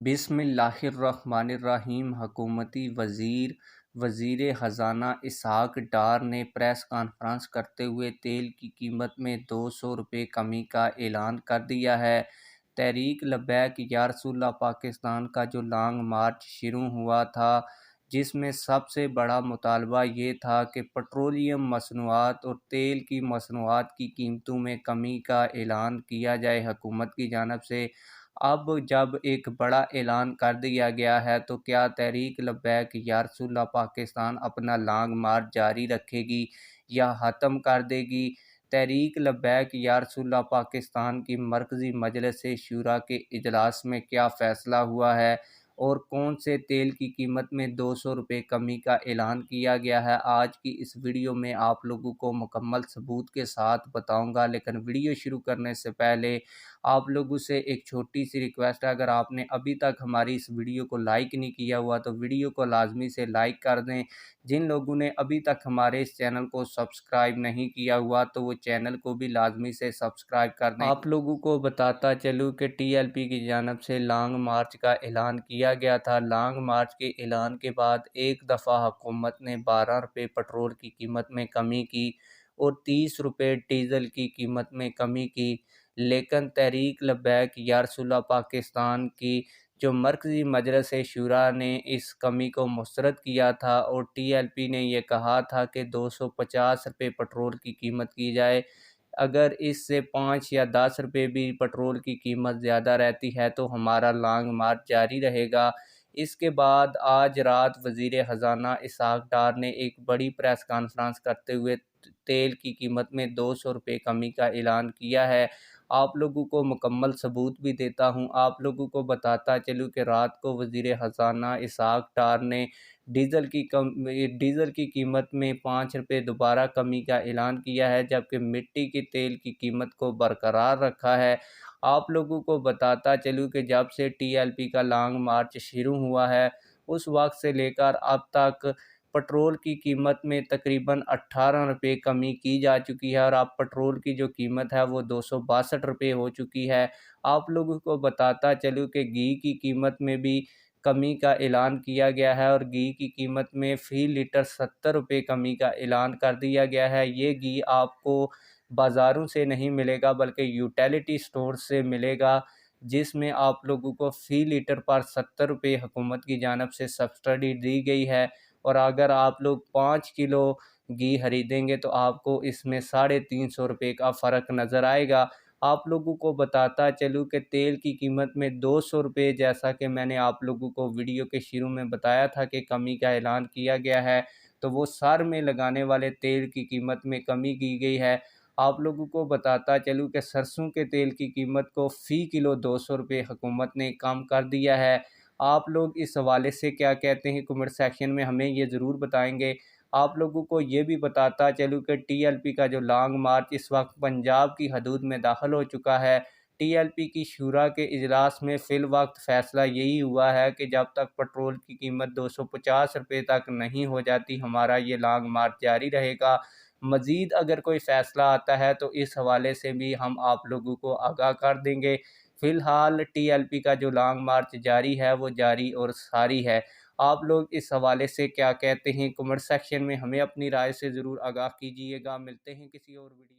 बिस्मिल्लाहिर्रहमानिर्रहीम। हुकूमती वज़ीर ख़ज़ाना इसहाक़ डार ने प्रेस कॉन्फ्रेंस करते हुए तेल की कीमत में 200 रुपये कमी का ऐलान कर दिया है। तहरीक लब्बैक या रसूलल्लाह पाकिस्तान का जो लॉन्ग मार्च शुरू हुआ था, जिसमें सबसे बड़ा मुतालबा ये था कि पेट्रोलियम मसनूआत और तेल की मसनूआत की कीमतों में कमी का ऐलान किया जाए हुकूमत की जानिब से। अब जब एक बड़ा ऐलान कर दिया गया है, तो क्या तहरीक लब्बैक या रसूलल्लाह पाकिस्तान अपना लॉन्ग मार्च जारी रखेगी या ख़त्म कर देगी? तहरीक लब्बैक या रसूलल्लाह पाकिस्तान की मरकज़ी मजलिस शूरा के इजलास में क्या फ़ैसला हुआ है और कौन से तेल की कीमत में 200 रुपये कमी का ऐलान किया गया है, आज की इस वीडियो में आप लोगों को मुकम्मल सबूत के साथ बताऊंगा। लेकिन वीडियो शुरू करने से पहले आप लोगों से एक छोटी सी रिक्वेस्ट है, अगर आपने अभी तक हमारी इस वीडियो को लाइक नहीं किया हुआ तो वीडियो को लाजमी से लाइक कर दें। जिन लोगों ने अभी तक हमारे इस चैनल को सब्सक्राइब नहीं किया हुआ तो वो चैनल को भी लाजमी से सब्सक्राइब कर दें। आप लोगों को बताता चलूँ कि टीएलपी की जानिब से लॉन्ग मार्च का ऐलान किया गया था। लॉन्ग मार्च के ऐलान के बाद एक दफ़ा हुकूमत ने 12 रुपये पेट्रोल की कीमत में कमी की और 30 रुपये डीज़ल की कीमत में कमी की। लेकिन तहरीक लब्बैक या रसूलल्लाह पाकिस्तान की जो मरकज़ी मजलिस शूरा ने इस कमी को मुस्तरद किया था और टीएलपी ने यह कहा था कि 250 रुपये पेट्रोल की कीमत की जाए। अगर इससे 5 या 10 रुपये भी पेट्रोल की कीमत ज़्यादा रहती है तो हमारा लॉन्ग मार्च जारी रहेगा। इसके बाद आज रात वज़ीर ख़ज़ाना इसहाक़ डार ने एक बड़ी प्रेस कॉन्फ्रेंस करते हुए तेल की कीमत में 200 रुपये कमी का ऐलान किया है। आप लोगों को मुकम्मल सबूत भी देता हूँ। आप लोगों को बताता चलूँ कि रात को वज़ीर ख़ज़ाना इसहाक़ डार ने डीज़ल की कीमत में 5 रुपये दोबारा कमी का ऐलान किया है, जबकि मिट्टी के तेल की कीमत को बरकरार रखा है। आप लोगों को बताता चलूँ कि जब से टीएलपी का लॉन्ग मार्च शुरू हुआ है, उस वक्त से लेकर अब तक पेट्रोल की कीमत में तकरीबन 18 रुपये कमी की जा चुकी है और अब पेट्रोल की जो कीमत है वो 262 रुपये हो चुकी है। आप लोगों को बताता चलूँ कि घी की कीमत में भी कमी का ऐलान किया गया है और घी की कीमत में फ़ी लीटर 70 रुपये कमी का ऐलान कर दिया गया है। ये घी आपको बाज़ारों से नहीं मिलेगा बल्कि यूटिलिटी स्टोर से मिलेगा, जिसमें आप लोगों को फ़ी लीटर पर 70 रुपये हुकूमत की जानिब से सब्सिडी दी गई है। और अगर आप लोग 5 किलो घी खरीदेंगे तो आपको इसमें 350 रुपये का फ़र्क नज़र आएगा। आप लोगों को बताता चलूँ कि तेल की कीमत में 200 रुपये, जैसा कि मैंने आप लोगों को वीडियो के शुरू में बताया था कि कमी का ऐलान किया गया है, तो वो सर में लगाने वाले तेल की कीमत में कमी की गई है। आप लोगों को बताता चलूँ कि सरसों के तेल की कीमत को फ़ी किलो 200 रुपये हुकूमत ने कम कर दिया है। आप लोग इस हवाले से क्या कहते हैं, कमेंट सेक्शन में हमें ये ज़रूर बताएंगे। आप लोगों को ये भी बताता चलूँ कि टीएलपी का जो लॉन्ग मार्च इस वक्त पंजाब की हदूद में दाखिल हो चुका है। टीएलपी की शूरा के इजलास में फ़िल वक्त फ़ैसला यही हुआ है कि जब तक पेट्रोल की कीमत 250 रुपये तक नहीं हो जाती, हमारा ये लॉन्ग मार्च जारी रहेगा। मज़ीद अगर कोई फ़ैसला आता है तो इस हवाले से भी हम आप लोगों को आगाह कर देंगे। फ़िलहाल टीएलपी का जो लॉन्ग मार्च जारी है वो जारी और सारी है। आप लोग इस हवाले से क्या कहते हैं, कमेंट सेक्शन में हमें अपनी राय से ज़रूर आगाह कीजिएगा। मिलते हैं किसी और वीडियो में।